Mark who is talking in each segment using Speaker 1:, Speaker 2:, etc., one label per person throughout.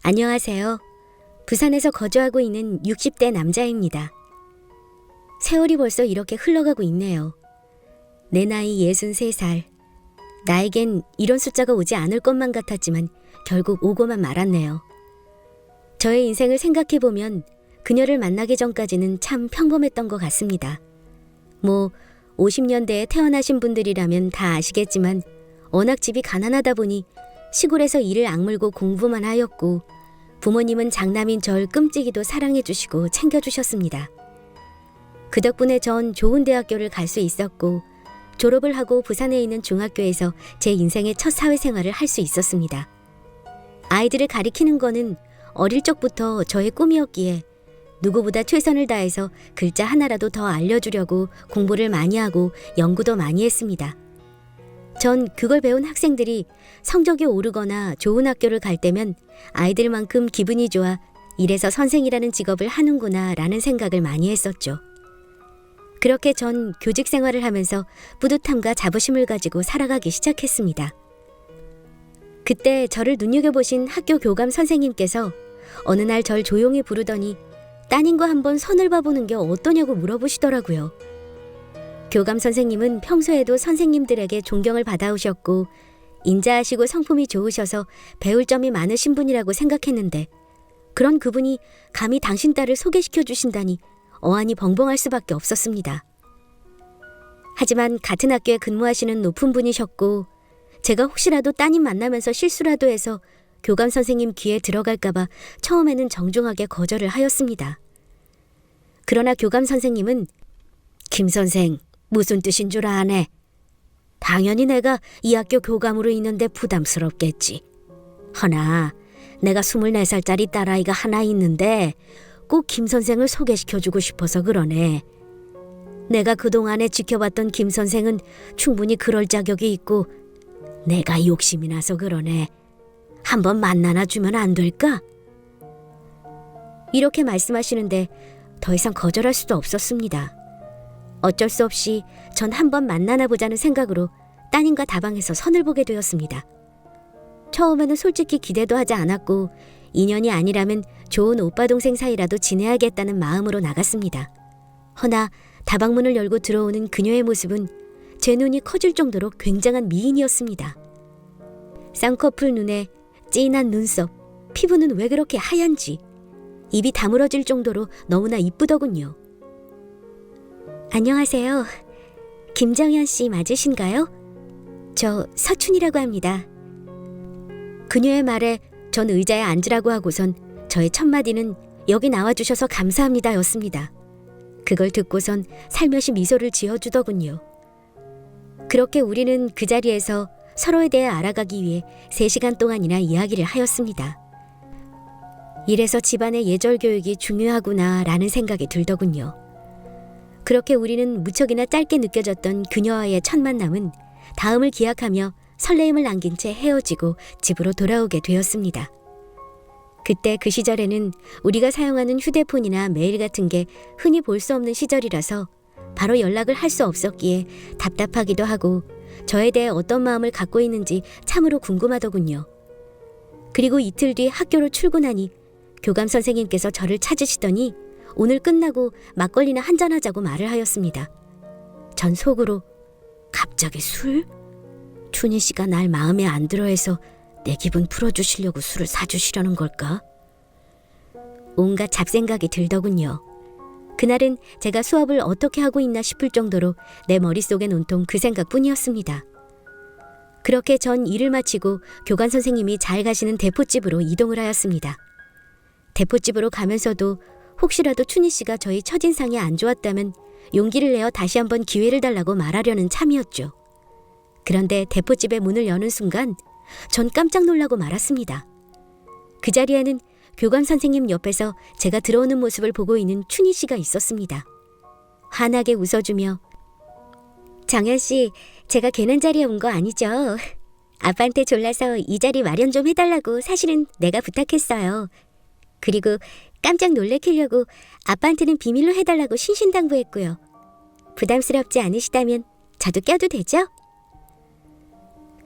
Speaker 1: 안녕하세요. 부산에서 거주하고 있는 60대 남자입니다. 세월이 벌써 이렇게 흘러가고 있네요. 내 나이 63살. 나에겐 이런 숫자가 오지 않을 것만 같았지만 결국 오고만 말았네요. 저의 인생을 생각해보면 그녀를 만나기 전까지는 참 평범했던 것 같습니다. 50년대에 태어나신 분들이라면 다 아시겠지만 워낙 집이 가난하다 보니 시골에서 이를 악물고 공부만 하였고 부모님은 장남인 절 끔찍이도 사랑해주시고 챙겨주셨습니다. 그 덕분에 전 좋은 대학교를 갈 수 있었고 졸업을 하고 부산에 있는 중학교에서 제 인생의 첫 사회생활을 할 수 있었습니다. 아이들을 가리키는 거는 어릴 적부터 저의 꿈이었기에 누구보다 최선을 다해서 글자 하나라도 더 알려주려고 공부를 많이 하고 연구도 많이 했습니다. 전 그걸 배운 학생들이 성적이 오르거나 좋은 학교를 갈 때면 아이들만큼 기분이 좋아 이래서 선생이라는 직업을 하는구나 라는 생각을 많이 했었죠. 그렇게 전 교직 생활을 하면서 뿌듯함과 자부심을 가지고 살아가기 시작했습니다. 그때 저를 눈여겨보신 학교 교감 선생님께서 어느 날 절 조용히 부르더니 따님과 한번 선을 봐보는 게 어떠냐고 물어보시더라고요. 교감 선생님은 평소에도 선생님들에게 존경을 받아오셨고 인자하시고 성품이 좋으셔서 배울 점이 많으신 분이라고 생각했는데 그런 그분이 감히 당신 딸을 소개시켜 주신다니 어안이 벙벙할 수밖에 없었습니다. 하지만 같은 학교에 근무하시는 높은 분이셨고 제가 혹시라도 따님 만나면서 실수라도 해서 교감 선생님 귀에 들어갈까봐 처음에는 정중하게 거절을 하였습니다. 그러나 교감 선생님은 김 선생, 무슨 뜻인 줄 아네? 당연히 내가 이 학교 교감으로 있는데 부담스럽겠지. 허나 내가 24살짜리 딸아이가 하나 있는데 꼭 김 선생을 소개시켜주고 싶어서 그러네. 내가 그동안에 지켜봤던 김 선생은 충분히 그럴 자격이 있고 내가 욕심이 나서 그러네. 한번 만나나 주면 안 될까? 이렇게 말씀하시는데 더 이상 거절할 수도 없었습니다. 어쩔 수 없이 전 한번 만나나 보자는 생각으로 따님과 다방에서 선을 보게 되었습니다. 처음에는 솔직히 기대도 하지 않았고 인연이 아니라면 좋은 오빠 동생 사이라도 지내야겠다는 마음으로 나갔습니다. 허나 다방문을 열고 들어오는 그녀의 모습은 제 눈이 커질 정도로 굉장한 미인이었습니다. 쌍꺼풀 눈에 진한 눈썹, 피부는 왜 그렇게 하얀지 입이 다물어질 정도로 너무나 이쁘더군요. 안녕하세요. 김정현 씨 맞으신가요? 저 서춘이라고 합니다. 그녀의 말에 전 의자에 앉으라고 하고선 저의 첫 마디는 여기 나와주셔서 감사합니다 였습니다. 그걸 듣고선 살며시 미소를 지어주더군요. 그렇게 우리는 그 자리에서 서로에 대해 알아가기 위해 3시간 동안이나 이야기를 하였습니다. 이래서 집안의 예절 교육이 중요하구나 라는 생각이 들더군요. 그렇게 우리는 무척이나 짧게 느껴졌던 그녀와의 첫 만남은 다음을 기약하며 설레임을 남긴 채 헤어지고 집으로 돌아오게 되었습니다. 그때 그 시절에는 우리가 사용하는 휴대폰이나 메일 같은 게 흔히 볼 수 없는 시절이라서 바로 연락을 할 수 없었기에 답답하기도 하고 저에 대해 어떤 마음을 갖고 있는지 참으로 궁금하더군요. 그리고 이틀 뒤 학교로 출근하니 교감 선생님께서 저를 찾으시더니 오늘 끝나고 막걸리나 한잔하자고 말을 하였습니다. 전 속으로 갑자기 술? 춘희 씨가 날 마음에 안 들어해서 내 기분 풀어주시려고 술을 사주시려는 걸까? 온갖 잡생각이 들더군요. 그날은 제가 수업을 어떻게 하고 있나 싶을 정도로 내 머릿속엔 온통 그 생각뿐이었습니다. 그렇게 전 일을 마치고 교감 선생님이 잘 가시는 대포집으로 이동을 하였습니다. 대포집으로 가면서도 혹시라도 춘희 씨가 저희 첫인상이 안 좋았다면 용기를 내어 다시 한번 기회를 달라고 말하려는 참이었죠. 그런데 대포집의 문을 여는 순간 전 깜짝 놀라고 말았습니다. 그 자리에는 교감 선생님 옆에서 제가 들어오는 모습을 보고 있는 춘희 씨가 있었습니다. 환하게 웃어주며 정현 씨, 제가 괜한 자리에 온 거 아니죠? 아빠한테 졸라서 이 자리 마련 좀 해달라고 사실은 내가 부탁했어요. 그리고 깜짝 놀래키려고 아빠한테는 비밀로 해달라고 신신당부했고요. 부담스럽지 않으시다면 저도 껴도 되죠?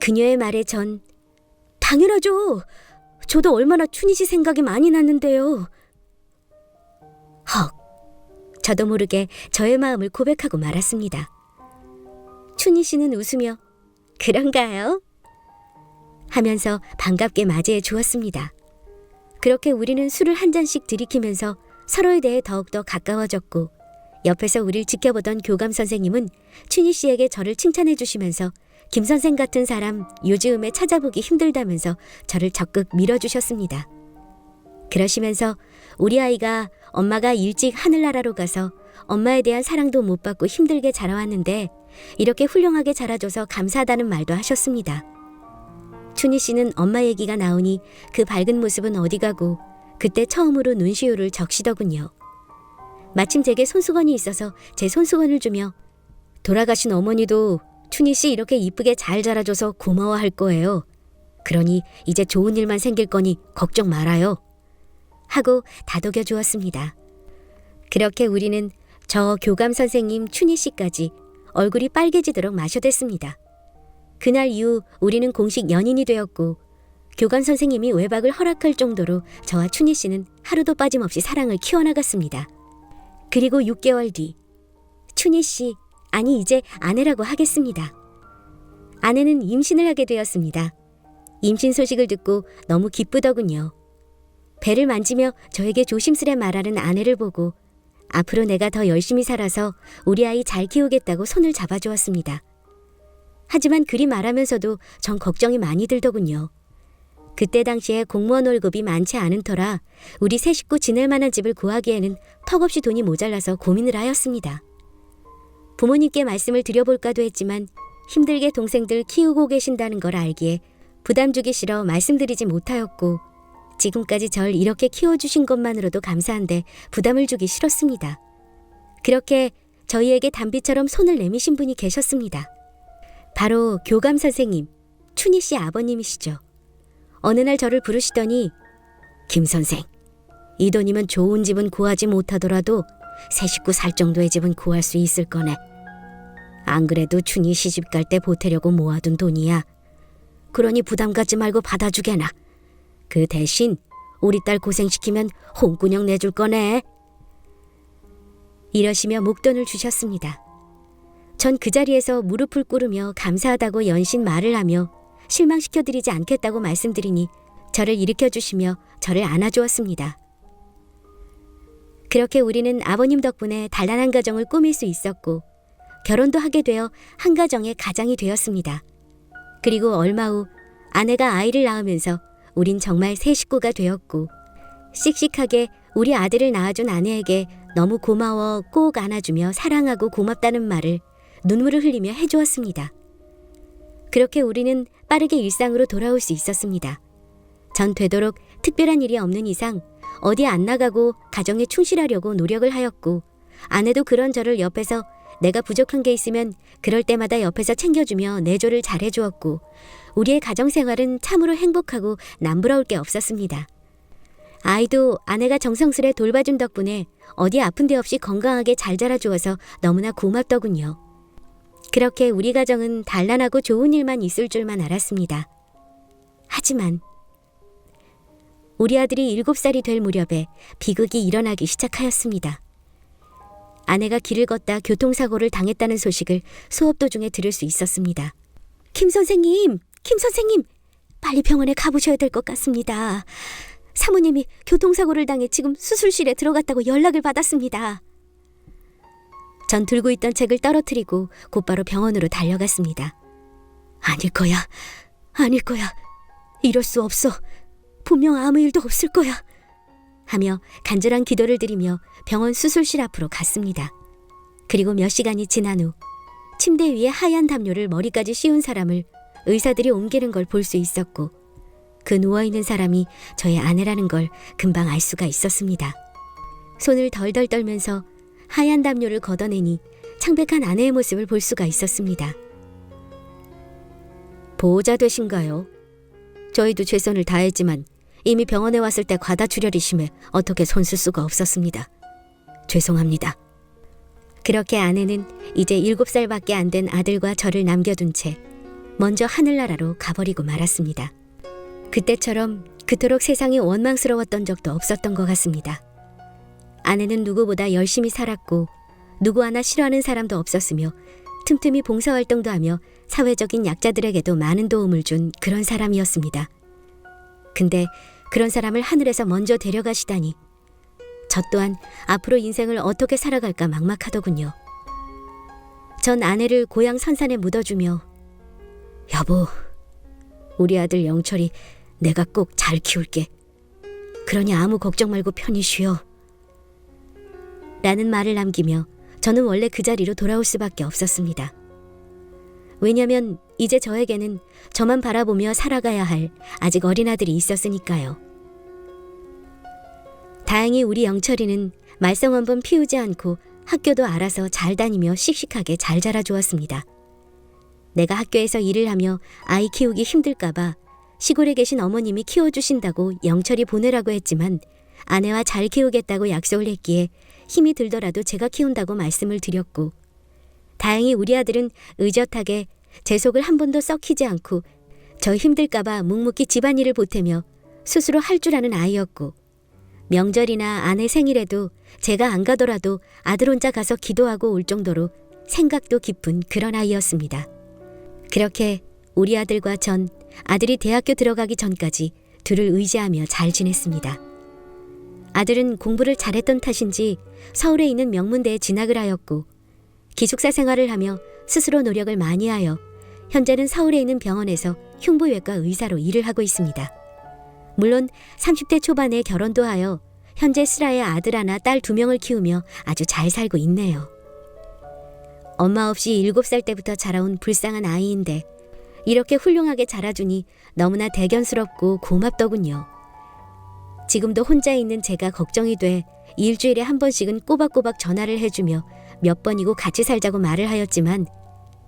Speaker 1: 그녀의 말에 전 당연하죠. 저도 얼마나 춘희 씨 생각이 많이 났는데요. 헉, 저도 모르게 저의 마음을 고백하고 말았습니다. 춘희 씨는 웃으며 그런가요? 하면서 반갑게 맞이해 주었습니다. 그렇게 우리는 술을 한 잔씩 들이키면서 서로에 대해 더욱더 가까워졌고, 옆에서 우리를 지켜보던 교감 선생님은 춘희 씨에게 저를 칭찬해 주시면서 김 선생 같은 사람 요즘에 찾아보기 힘들다면서 저를 적극 밀어주셨습니다. 그러시면서 우리 아이가 엄마가 일찍 하늘나라로 가서 엄마에 대한 사랑도 못 받고 힘들게 자라왔는데 이렇게 훌륭하게 자라줘서 감사하다는 말도 하셨습니다. 춘희 씨는 엄마 얘기가 나오니 그 밝은 모습은 어디 가고 그때 처음으로 눈시울을 적시더군요. 마침 제게 손수건이 있어서 제 손수건을 주며 돌아가신 어머니도 춘희 씨 이렇게 이쁘게 잘 자라줘서 고마워할 거예요. 그러니 이제 좋은 일만 생길 거니 걱정 말아요. 하고 다독여 주었습니다. 그렇게 우리는 저 교감 선생님 춘희 씨까지 얼굴이 빨개지도록 마셔댔습니다. 그날 이후 우리는 공식 연인이 되었고, 교감 선생님이 외박을 허락할 정도로 저와 춘희 씨는 하루도 빠짐없이 사랑을 키워나갔습니다. 그리고 6개월 뒤 춘희 씨, 아니 이제 아내라고 하겠습니다. 아내는 임신을 하게 되었습니다. 임신 소식을 듣고 너무 기쁘더군요. 배를 만지며 저에게 조심스레 말하는 아내를 보고 앞으로 내가 더 열심히 살아서 우리 아이 잘 키우겠다고 손을 잡아주었습니다. 하지만 그리 말하면서도 전 걱정이 많이 들더군요. 그때 당시에 공무원 월급이 많지 않은 터라 우리 세 식구 지낼 만한 집을 구하기에는 턱없이 돈이 모자라서 고민을 하였습니다. 부모님께 말씀을 드려볼까도 했지만 힘들게 동생들 키우고 계신다는 걸 알기에 부담 주기 싫어 말씀드리지 못하였고, 지금까지 절 이렇게 키워주신 것만으로도 감사한데 부담을 주기 싫었습니다. 그렇게 저희에게 단비처럼 손을 내미신 분이 계셨습니다. 바로 교감 선생님, 춘희 씨 아버님이시죠. 어느 날 저를 부르시더니 김 선생, 이 돈이면 좋은 집은 구하지 못하더라도 새 식구 살 정도의 집은 구할 수 있을 거네. 안 그래도 춘희 시집 갈 때 보태려고 모아둔 돈이야. 그러니 부담 갖지 말고 받아주게나. 그 대신 우리 딸 고생시키면 홍군형 내줄 거네. 이러시며 목돈을 주셨습니다. 전 그 자리에서 무릎을 꿇으며 감사하다고 연신 말을 하며 실망시켜드리지 않겠다고 말씀드리니 저를 일으켜주시며 저를 안아주었습니다. 그렇게 우리는 아버님 덕분에 단란한 가정을 꾸밀 수 있었고, 결혼도 하게 되어 한 가정의 가장이 되었습니다. 그리고 얼마 후 아내가 아이를 낳으면서 우린 정말 새 식구가 되었고, 씩씩하게 우리 아들을 낳아준 아내에게 너무 고마워 꼭 안아주며 사랑하고 고맙다는 말을 눈물을 흘리며 해주었습니다. 그렇게 우리는 빠르게 일상으로 돌아올 수 있었습니다. 전 되도록 특별한 일이 없는 이상 어디 안 나가고 가정에 충실하려고 노력을 하였고, 아내도 그런 저를 옆에서 내가 부족한 게 있으면 그럴 때마다 옆에서 챙겨주며 내조를 잘해주었고, 우리의 가정생활은 참으로 행복하고 남부러울 게 없었습니다. 아이도 아내가 정성스레 돌봐준 덕분에 어디 아픈 데 없이 건강하게 잘 자라주어서 너무나 고맙더군요. 그렇게 우리 가정은 단란하고 좋은 일만 있을 줄만 알았습니다. 하지만 우리 아들이 7살이 될 무렵에 비극이 일어나기 시작하였습니다. 아내가 길을 걷다 교통사고를 당했다는 소식을 수업 도중에 들을 수 있었습니다. 김 선생님, 빨리 병원에 가보셔야 될 것 같습니다. 사모님이 교통사고를 당해 지금 수술실에 들어갔다고 연락을 받았습니다. 전 들고 있던 책을 떨어뜨리고 곧바로 병원으로 달려갔습니다. 아닐 거야. 이럴 수 없어. 분명 아무 일도 없을 거야. 하며 간절한 기도를 드리며 병원 수술실 앞으로 갔습니다. 그리고 몇 시간이 지난 후 침대 위에 하얀 담요를 머리까지 씌운 사람을 의사들이 옮기는 걸 볼 수 있었고, 그 누워있는 사람이 저의 아내라는 걸 금방 알 수가 있었습니다. 손을 덜덜 떨면서 하얀 담요를 걷어내니 창백한 아내의 모습을 볼 수가 있었습니다. 보호자 되신가요? 저희도 최선을 다했지만 이미 병원에 왔을 때 과다출혈이 심해 어떻게 손쓸 수가 없었습니다. 죄송합니다. 그렇게 아내는 이제 7살밖에 안 된 아들과 저를 남겨둔 채 먼저 하늘나라로 가버리고 말았습니다. 그때처럼 그토록 세상이 원망스러웠던 적도 없었던 것 같습니다. 아내는 누구보다 열심히 살았고 누구 하나 싫어하는 사람도 없었으며 틈틈이 봉사활동도 하며 사회적인 약자들에게도 많은 도움을 준 그런 사람이었습니다. 근데 그런 사람을 하늘에서 먼저 데려가시다니 저 또한 앞으로 인생을 어떻게 살아갈까 막막하더군요. 전 아내를 고향 선산에 묻어주며 여보, 우리 아들 영철이 내가 꼭 잘 키울게. 그러니 아무 걱정 말고 편히 쉬어. 라는 말을 남기며 저는 원래 그 자리로 돌아올 수밖에 없었습니다. 왜냐면 이제 저에게는 저만 바라보며 살아가야 할 아직 어린 아들이 있었으니까요. 다행히 우리 영철이는 말썽 한 번 피우지 않고 학교도 알아서 잘 다니며 씩씩하게 잘 자라주었습니다. 내가 학교에서 일을 하며 아이 키우기 힘들까봐 시골에 계신 어머님이 키워주신다고 영철이 보내라고 했지만 아내와 잘 키우겠다고 약속을 했기에 힘이 들더라도 제가 키운다고 말씀을 드렸고 다행히 우리 아들은 의젓하게 제 속을 한 번도 썩히지 않고 저 힘들까봐 묵묵히 집안일을 보태며 스스로 할 줄 아는 아이였고 명절이나 아내 생일에도 제가 안 가더라도 아들 혼자 가서 기도하고 올 정도로 생각도 깊은 그런 아이였습니다. 그렇게 우리 아들과 전 아들이 대학교 들어가기 전까지 둘을 의지하며 잘 지냈습니다. 아들은 공부를 잘했던 탓인지 서울에 있는 명문대에 진학을 하였고 기숙사 생활을 하며 스스로 노력을 많이 하여 현재는 서울에 있는 병원에서 흉부외과 의사로 일을 하고 있습니다. 물론 30대 초반에 결혼도 하여 현재 슬아의 아들 하나 딸 2명을 키우며 아주 잘 살고 있네요. 엄마 없이 7살 때부터 자라온 불쌍한 아이인데 이렇게 훌륭하게 자라주니 너무나 대견스럽고 고맙더군요. 지금도 혼자 있는 제가 걱정이 돼 일주일에 한 번씩은 꼬박꼬박 전화를 해주며 몇 번이고 같이 살자고 말을 하였지만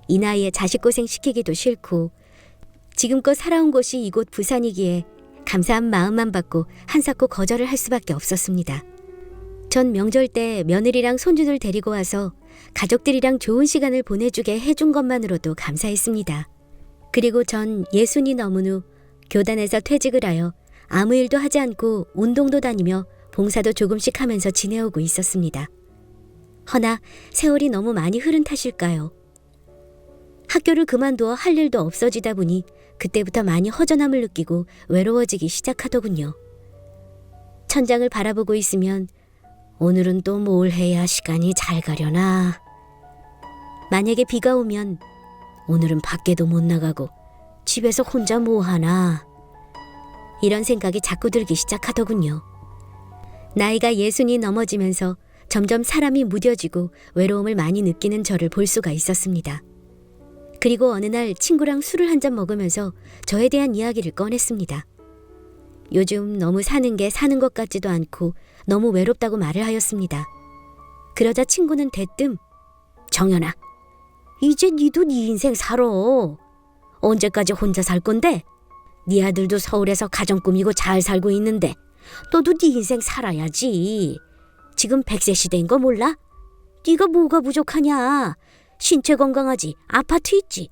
Speaker 1: 이 나이에 자식 고생 시키기도 싫고 지금껏 살아온 곳이 이곳 부산이기에 감사한 마음만 받고 한사코 거절을 할 수밖에 없었습니다. 전 명절 때 며느리랑 손주들 데리고 와서 가족들이랑 좋은 시간을 보내주게 해준 것만으로도 감사했습니다. 그리고 전 60이 넘은 후 교단에서 퇴직을 하여 아무 일도 하지 않고 운동도 다니며 봉사도 조금씩 하면서 지내오고 있었습니다. 허나 세월이 너무 많이 흐른 탓일까요? 학교를 그만두어 할 일도 없어지다 보니 그때부터 많이 허전함을 느끼고 외로워지기 시작하더군요. 천장을 바라보고 있으면 오늘은 또 뭘 해야 시간이 잘 가려나. 만약에 비가 오면 오늘은 밖에도 못 나가고 집에서 혼자 뭐 하나. 이런 생각이 자꾸 들기 시작하더군요. 나이가 60이 넘어지면서 점점 사람이 무뎌지고 외로움을 많이 느끼는 저를 볼 수가 있었습니다. 그리고 어느 날 친구랑 술을 한잔 먹으면서 저에 대한 이야기를 꺼냈습니다. 요즘 너무 사는 게 사는 것 같지도 않고 너무 외롭다고 말을 하였습니다. 그러자 친구는 대뜸 정연아, 이제 니도 네 인생 살아. 언제까지 혼자 살 건데? 네 아들도 서울에서 가정 꾸미고 잘 살고 있는데 너도 네 인생 살아야지. 지금 100세 시대인 거 몰라? 네가 뭐가 부족하냐? 신체 건강하지, 아파트 있지.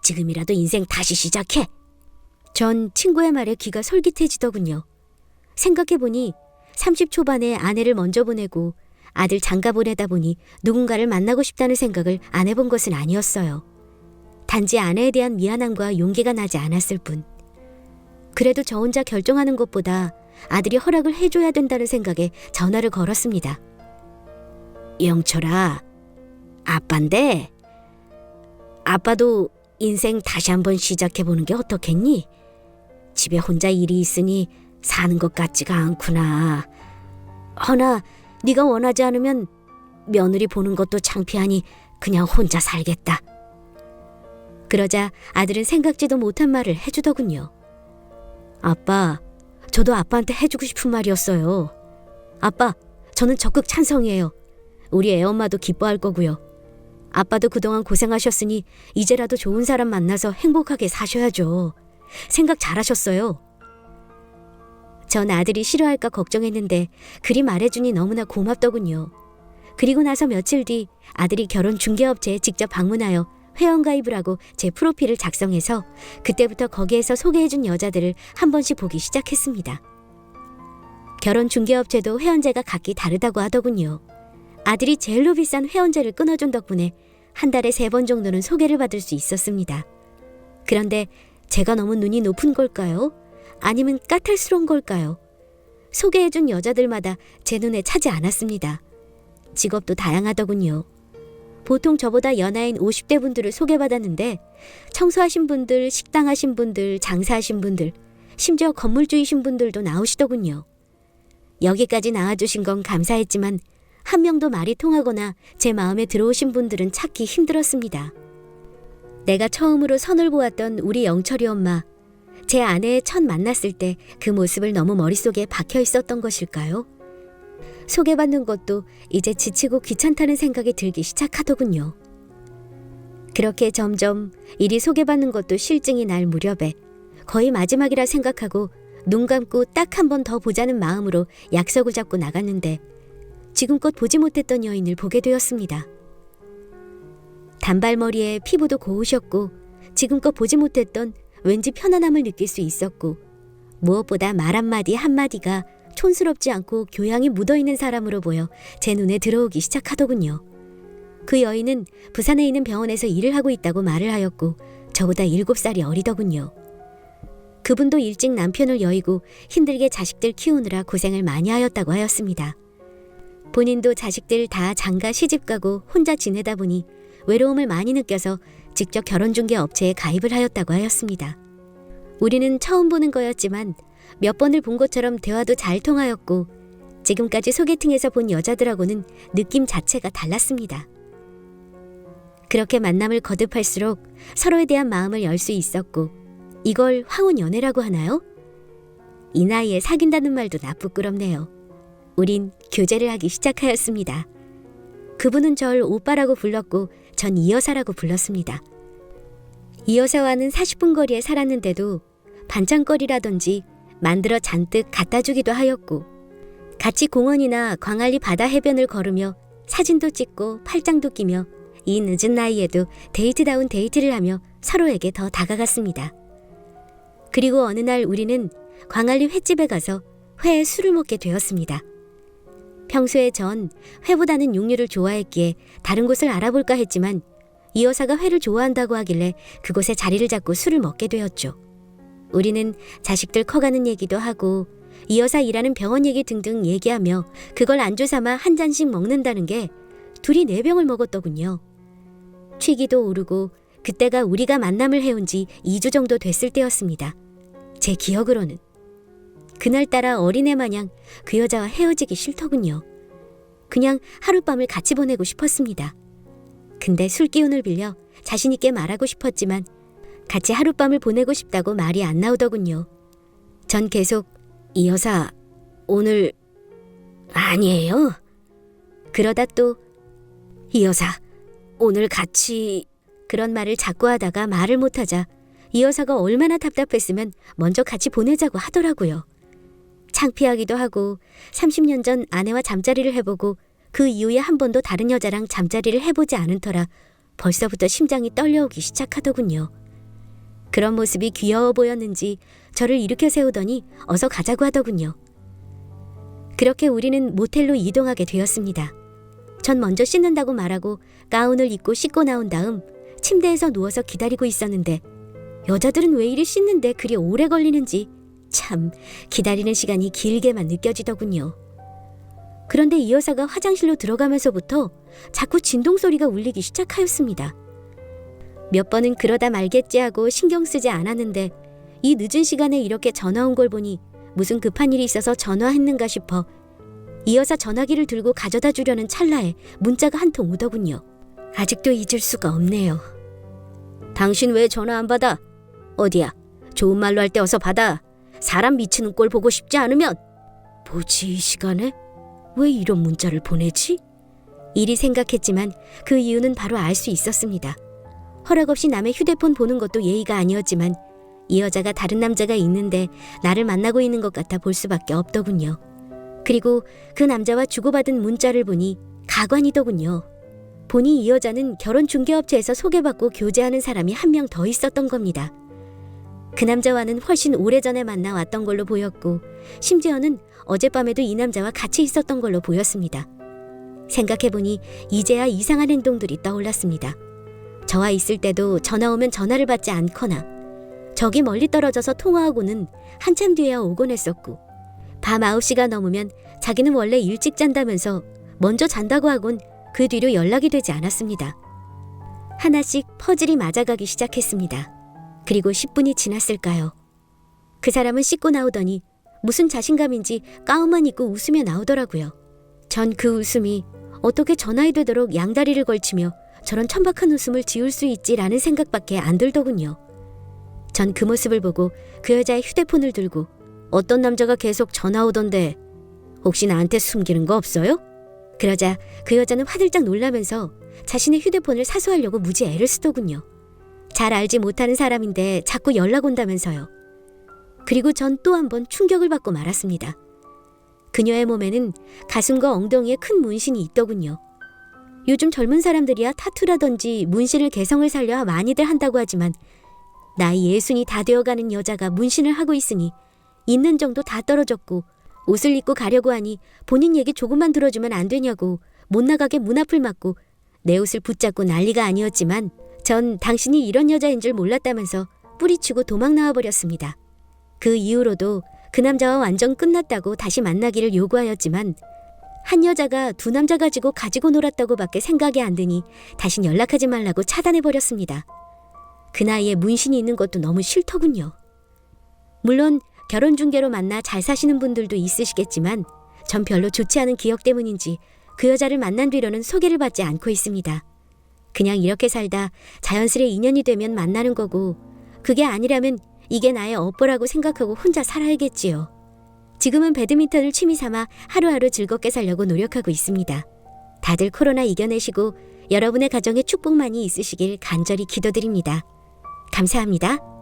Speaker 1: 지금이라도 인생 다시 시작해. 전 친구의 말에 귀가 솔깃해지더군요. 생각해보니 30 초반에 아내를 먼저 보내고 아들 장가 보내다 보니 누군가를 만나고 싶다는 생각을 안 해본 것은 아니었어요. 단지 아내에 대한 미안함과 용기가 나지 않았을 뿐. 그래도 저 혼자 결정하는 것보다 아들이 허락을 해줘야 된다는 생각에 전화를 걸었습니다. 영철아, 아빠인데 아빠도 인생 다시 한번 시작해보는 게 어떻겠니? 집에 혼자 일이 있으니 사는 것 같지가 않구나. 허나 네가 원하지 않으면 며느리 보는 것도 창피하니 그냥 혼자 살겠다. 그러자 아들은 생각지도 못한 말을 해주더군요. 아빠, 저도 아빠한테 해주고 싶은 말이었어요. 아빠, 저는 적극 찬성이에요. 우리 애엄마도 기뻐할 거고요. 아빠도 그동안 고생하셨으니 이제라도 좋은 사람 만나서 행복하게 사셔야죠. 생각 잘하셨어요. 전 아들이 싫어할까 걱정했는데 그리 말해주니 너무나 고맙더군요. 그리고 나서 며칠 뒤 아들이 결혼 중개업체에 직접 방문하여 회원가입을 하고 제 프로필을 작성해서 그때부터 거기에서 소개해준 여자들을 한 번씩 보기 시작했습니다. 결혼 중개업체도 회원제가 각기 다르다고 하더군요. 아들이 제일로 비싼 회원제를 끊어준 덕분에 한 달에 3번 정도는 소개를 받을 수 있었습니다. 그런데 제가 너무 눈이 높은 걸까요? 아니면 까탈스러운 걸까요? 소개해준 여자들마다 제 눈에 차지 않았습니다. 직업도 다양하더군요. 보통 저보다 연하인 50대 분들을 소개받았는데 청소하신 분들, 식당 하신 분들, 장사하신 분들, 심지어 건물주이신 분들도 나오시더군요. 여기까지 나와주신 건 감사했지만 한 명도 말이 통하거나 제 마음에 들어오신 분들은 찾기 힘들었습니다. 내가 처음으로 선을 보았던 우리 영철이 엄마, 제 아내의 첫 만났을 때 그 모습을 너무 머릿속에 박혀 있었던 것일까요? 소개받는 것도 이제 지치고 귀찮다는 생각이 들기 시작하더군요. 그렇게 점점 일이 소개받는 것도 실증이 날 무렵에 거의 마지막이라 생각하고 눈 감고 딱 한 번 더 보자는 마음으로 약속을 잡고 나갔는데 지금껏 보지 못했던 여인을 보게 되었습니다. 단발머리에 피부도 고우셨고 지금껏 보지 못했던 왠지 편안함을 느낄 수 있었고 무엇보다 말 한마디 한마디가 촌스럽지 않고 교양이 묻어있는 사람으로 보여 제 눈에 들어오기 시작하더군요. 그 여인은 부산에 있는 병원에서 일을 하고 있다고 말을 하였고 저보다 7살이 어리더군요. 그분도 일찍 남편을 여의고 힘들게 자식들 키우느라 고생을 많이 하였다고 하였습니다. 본인도 자식들 다 장가 시집가고 혼자 지내다 보니 외로움을 많이 느껴서 직접 결혼중개 업체에 가입을 하였다고 하였습니다. 우리는 처음 보는 거였지만 몇 번을 본 것처럼 대화도 잘 통하였고 지금까지 소개팅에서 본 여자들하고는 느낌 자체가 달랐습니다. 그렇게 만남을 거듭할수록 서로에 대한 마음을 열 수 있었고 이걸 황혼연애라고 하나요? 이 나이에 사귄다는 말도 나쁘끄럽네요. 우린 교제를 하기 시작하였습니다. 그분은 절 오빠라고 불렀고 전 이 여사라고 불렀습니다. 이 여사와는 40분 거리에 살았는데도 반찬거리라든지 만들어 잔뜩 갖다 주기도 하였고 같이 공원이나 광안리 바다 해변을 걸으며 사진도 찍고 팔짱도 끼며 이 늦은 나이에도 데이트다운 데이트를 하며 서로에게 더 다가갔습니다. 그리고 어느 날 우리는 광안리 횟집에 가서 회에 술을 먹게 되었습니다. 평소에 전 회보다는 육류를 좋아했기에 다른 곳을 알아볼까 했지만 이 여사가 회를 좋아한다고 하길래 그곳에 자리를 잡고 술을 먹게 되었죠. 우리는 자식들 커가는 얘기도 하고 이 여사 일하는 병원 얘기 등등 얘기하며 그걸 안주 삼아 한 잔씩 먹는다는 게 둘이 4병을 먹었더군요. 취기도 오르고 그때가 우리가 만남을 해온 지 2주 정도 됐을 때였습니다. 제 기억으로는. 그날따라 어린애 마냥 그 여자와 헤어지기 싫더군요. 그냥 하룻밤을 같이 보내고 싶었습니다. 근데 술 기운을 빌려 자신 있게 말하고 싶었지만 같이 하룻밤을 보내고 싶다고 말이 안 나오더군요. 전 계속 이 여사 오늘 아니에요. 그러다 또 이 여사 오늘 같이 그런 말을 자꾸 하다가 말을 못하자 이 여사가 얼마나 답답했으면 먼저 같이 보내자고 하더라고요. 창피하기도 하고 30년 전 아내와 잠자리를 해보고 그 이후에 한 번도 다른 여자랑 잠자리를 해보지 않은 터라 벌써부터 심장이 떨려오기 시작하더군요. 그런 모습이 귀여워 보였는지 저를 일으켜 세우더니 어서 가자고 하더군요. 그렇게 우리는 모텔로 이동하게 되었습니다. 전 먼저 씻는다고 말하고 가운을 입고 씻고 나온 다음 침대에서 누워서 기다리고 있었는데 여자들은 왜 이리 씻는데 그리 오래 걸리는지 참 기다리는 시간이 길게만 느껴지더군요. 그런데 이 여사가 화장실로 들어가면서부터 자꾸 진동소리가 울리기 시작하였습니다. 몇 번은 그러다 말겠지 하고 신경 쓰지 않았는데 이 늦은 시간에 이렇게 전화 온 걸 보니 무슨 급한 일이 있어서 전화했는가 싶어 이 여사 전화기를 들고 가져다 주려는 찰나에 문자가 한 통 오더군요. 아직도 잊을 수가 없네요. 당신 왜 전화 안 받아? 어디야? 좋은 말로 할 때 어서 받아. 사람 미치는 꼴 보고 싶지 않으면. 뭐지 이 시간에? 왜 이런 문자를 보내지? 이리 생각했지만 그 이유는 바로 알 수 있었습니다. 허락 없이 남의 휴대폰 보는 것도 예의가 아니었지만 이 여자가 다른 남자가 있는데 나를 만나고 있는 것 같아 볼 수밖에 없더군요. 그리고 그 남자와 주고받은 문자를 보니 가관이더군요. 보니 이 여자는 결혼 중개업체에서 소개받고 교제하는 사람이 한 명 더 있었던 겁니다. 그 남자와는 훨씬 오래전에 만나 왔던 걸로 보였고 심지어는 어젯밤에도 이 남자와 같이 있었던 걸로 보였습니다. 생각해보니 이제야 이상한 행동들이 떠올랐습니다. 저와 있을 때도 전화 오면 전화를 받지 않거나 저기 멀리 떨어져서 통화하고는 한참 뒤에야 오곤 했었고 밤 9시가 넘으면 자기는 원래 일찍 잔다면서 먼저 잔다고 하곤 그 뒤로 연락이 되지 않았습니다. 하나씩 퍼즐이 맞아가기 시작했습니다. 그리고 10분이 지났을까요? 그 사람은 씻고 나오더니 무슨 자신감인지 가운만 입고 웃으며 나오더라고요. 전 그 웃음이 어떻게 전화에 되도록 양다리를 걸치며 저런 천박한 웃음을 지을 수 있지라는 생각밖에 안 들더군요. 전 그 모습을 보고 그 여자의 휴대폰을 들고 어떤 남자가 계속 전화 오던데 혹시 나한테 숨기는 거 없어요? 그러자 그 여자는 화들짝 놀라면서 자신의 휴대폰을 사수하려고 무지 애를 쓰더군요. 잘 알지 못하는 사람인데 자꾸 연락 온다면서요. 그리고 전 또 한 번 충격을 받고 말았습니다. 그녀의 몸에는 가슴과 엉덩이에 큰 문신이 있더군요. 요즘 젊은 사람들이야 타투라든지 문신을 개성을 살려 많이들 한다고 하지만 나이 60이 다 되어가는 여자가 문신을 하고 있으니 있는 정도 다 떨어졌고 옷을 입고 가려고 하니 본인 얘기 조금만 들어주면 안 되냐고 못 나가게 문 앞을 막고 내 옷을 붙잡고 난리가 아니었지만 전 당신이 이런 여자인 줄 몰랐다면서 뿌리치고 도망 나와버렸습니다. 그 이후로도 그 남자와 완전 끝났다고 다시 만나기를 요구하였지만 한 여자가 두 남자 가지고 놀았다고밖에 생각이 안 드니 다신 연락하지 말라고 차단해버렸습니다. 그 나이에 문신이 있는 것도 너무 싫더군요. 물론 결혼 중개로 만나 잘 사시는 분들도 있으시겠지만 전 별로 좋지 않은 기억 때문인지 그 여자를 만난 뒤로는 소개를 받지 않고 있습니다. 그냥 이렇게 살다 자연스레 인연이 되면 만나는 거고 그게 아니라면 이게 나의 업보라고 생각하고 혼자 살아야겠지요. 지금은 배드민턴을 취미 삼아 하루하루 즐겁게 살려고 노력하고 있습니다. 다들 코로나 이겨내시고 여러분의 가정에 축복만이 있으시길 간절히 기도드립니다. 감사합니다.